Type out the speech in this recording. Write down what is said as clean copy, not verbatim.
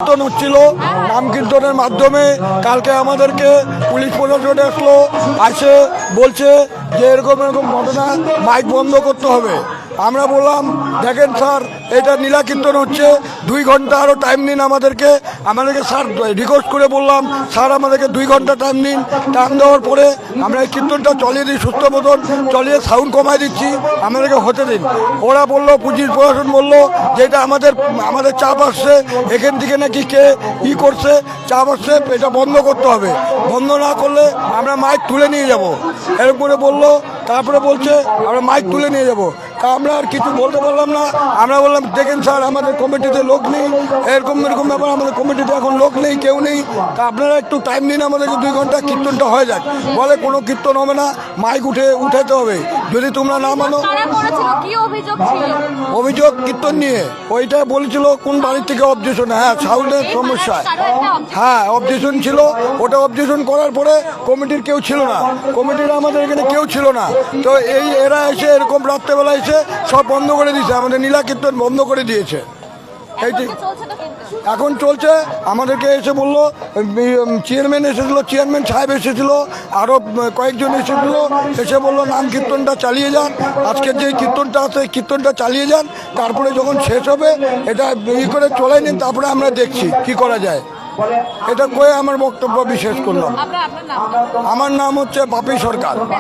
কীর্তন হচ্ছিল, নাম কীর্তনের মাধ্যমে কালকে আমাদেরকে পুলিশ প্রশাসন আসলো, আসে বলছে যে এরকম এরকম ঘটনা, মাইক বন্ধ করতে হবে। আমরা বললাম দেখেন স্যার, এটা নীলা কীর্তন হচ্ছে, 2 ঘন্টা আরও টাইম নিন আমাদেরকে। স্যার রিকোয়েস্ট করে বললাম স্যার আমাদেরকে 2 ঘন্টা টাইম নিন। টাইম দেওয়ার পরে আমরা এই কীর্তনটা চলিয়ে দিই, সুস্থ মতন চলিয়ে সাউন্ড কমাই দিচ্ছি, আমাদেরকে হতে দিন। ওরা বললো, পুলিশ প্রশাসন বললো যে এটা আমাদের চাপ আসছে, এখান থেকে নাকি কে করছে, চাপ আসছে, এটা বন্ধ করতে হবে, বন্ধ না করলে আমরা মাইক তুলে নিয়ে যাব, এরকম করে বললো। তারপরে বলছে আমরা মাইক তুলে নিয়ে যাব। তা আমরা আর কিছু বলতে পারলাম না। আমরা বললাম দেখেন স্যার, আমাদের কমিটিতে লোক নেই, এরকম ব্যাপার, আমাদের কমিটিতে এখন লোক নেই, কেউ নেই, তা আপনারা একটু টাইম দিন আমাদেরকে, 2 ঘন্টা কীর্তনটা হয়ে যাক। বলে কোনো কীর্তন হবে না, মাইক উঠাতে হবে, যদি তোমরা না মানো। অভিযোগ কীর্তন নিয়ে ওইটা বলেছিল, কোন বাড়ির থেকে অবজেকশন, হ্যাঁ সাউন্ডের সমস্যা, হ্যাঁ অবজেকশন ছিল। ওটা অবজেকশন করার পরে কমিটির কেউ ছিল না, কমিটির আমাদের এখানে কেউ ছিল না। তো এরা এসে এরকম রাত্রেবেলা এসে সব বন্ধ করে দিয়েছে, আমাদের নীলা কীর্তন বন্ধ করে দিয়েছে। এইটি এখন চলছে। আমাদেরকে এসে বললো, চেয়ারম্যান এসেছিলো, চেয়ারম্যান সাহেব এসেছিলো, আরও কয়েকজন এসেছিলো, এসে বললো নাম কীর্তনটা চালিয়ে যান, আজকের যে কীর্তনটা আছে কীর্তনটা চালিয়ে যান, তারপরে যখন শেষ হবে এটা করে চলে নিন, তারপরে আমরা দেখছি কি করা যায়। এটা কয়ে আমার বক্তব্য বিশেষ করলাম। আমার নাম হচ্ছে বাপি সরকার।